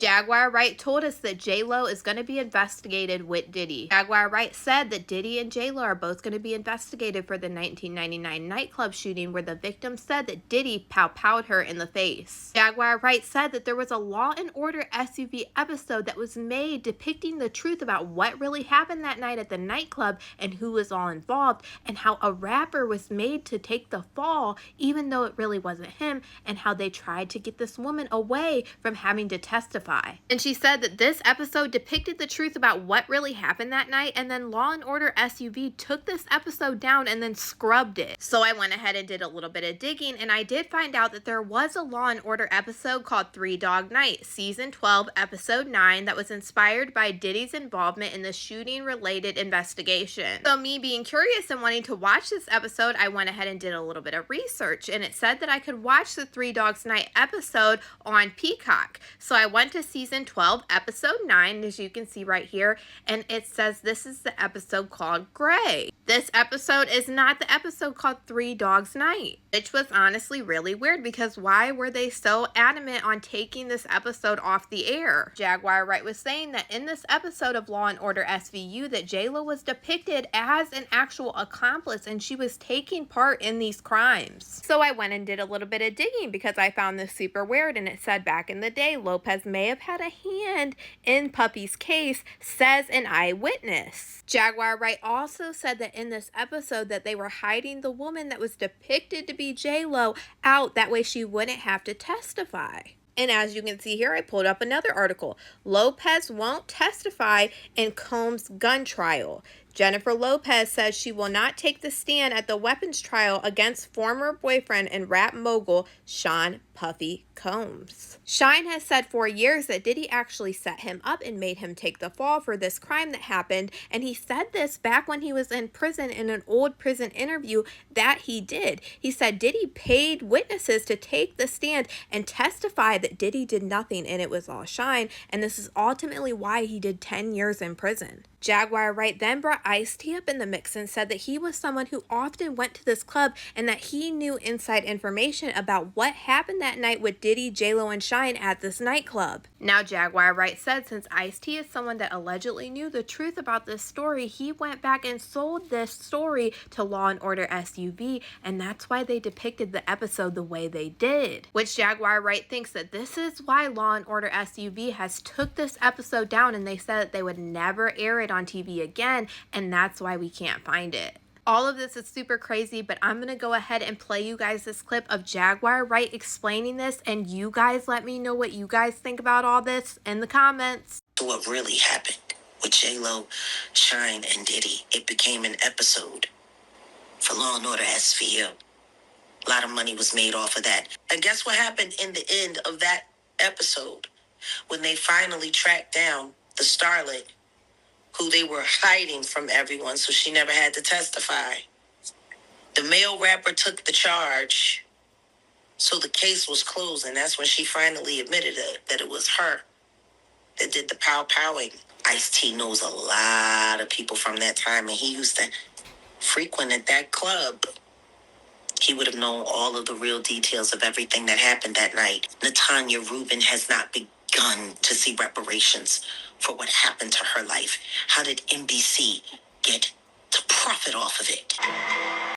Jaguar Wright told us that JLO is going to be investigated with Diddy. Jaguar Wright said that Diddy and JLO are both going to be investigated for the 1999 nightclub shooting where the victim said that Diddy pow-powed her in the face. Jaguar Wright said that there was a Law and Order SUV episode that was made depicting the truth about what really happened that night at the nightclub and who was all involved, and how a rapper was made to take the fall even though it really wasn't him, and how they tried to get this woman away from having to testify. And she said that this episode depicted the truth about what really happened that night, and then Law and Order SUV took this episode down and then scrubbed it. So I went ahead and did a little bit of digging, and I did find out that there was a Law and Order episode called Dawgs Night, season 12, episode 9, that was inspired by Diddy's involvement in the shooting related investigation. So me being curious and wanting to watch this episode, I went ahead and did a little bit of research, and it said that I could watch the Dawgs Night episode on Peacock. So I went to season 12, episode 9, as you can see right here, and it says this is the episode called Gray. This episode is not the episode called Dawgs Night, which was honestly really weird, because why were they so adamant on taking this episode off the air? Jaguar Wright was saying that in this episode of Law and Order SVU that JLO was depicted as an actual accomplice and she was taking part in these crimes. So I went and did a little bit of digging because I found this super weird, and it said back in the day Lopez may have had a hand in Puppy's case, says an eyewitness. Jaguar Wright also said that in this episode that they were hiding the woman that was depicted to be JLO out, that way she wouldn't have to testify. And as you can see here, I pulled up another article. Lopez won't testify in Combs' gun trial. Jennifer Lopez says she will not take the stand at the weapons trial against former boyfriend and rap mogul Sean Puffy Combs. Shine has said for years that Diddy actually set him up and made him take the fall for this crime that happened, and he said this back when he was in prison in an old prison interview that he did. He said Diddy paid witnesses to take the stand and testify that Diddy did nothing and it was all Shine, and this is ultimately why he did 10 years in prison. Jaguar Wright then brought Ice-T up in the mix and said that he was someone who often went to this club and that he knew inside information about what happened that night with Diddy, JLO, and Shine at this nightclub. Now, Jaguar Wright said since Ice-T is someone that allegedly knew the truth about this story, he went back and sold this story to Law and Order SUV, and that's why they depicted the episode the way they did. Which Jaguar Wright thinks that this is why Law and Order SUV has took this episode down, and they said that they would never air it on TV again, and that's why we can't find it. All of this is super crazy, but I'm going to go ahead and play you guys this clip of Jaguar Wright explaining this, and you guys let me know what you guys think about all this in the comments. What really happened with JLO, Shine, and Diddy, it became an episode for Law and Order SVU. A lot of money was made off of that. And guess what happened in the end of that episode? When they finally tracked down the starlet who they were hiding from everyone so she never had to testify. The male rapper took the charge, so the case was closed, and that's when she finally admitted that it was her that did the pow-powing. Ice-T knows a lot of people from that time, and he used to frequent at that club. He would have known all of the real details of everything that happened that night. Natanya Rubin has not begun to see reparations for what happened to her life. How did NBC get to profit off of it?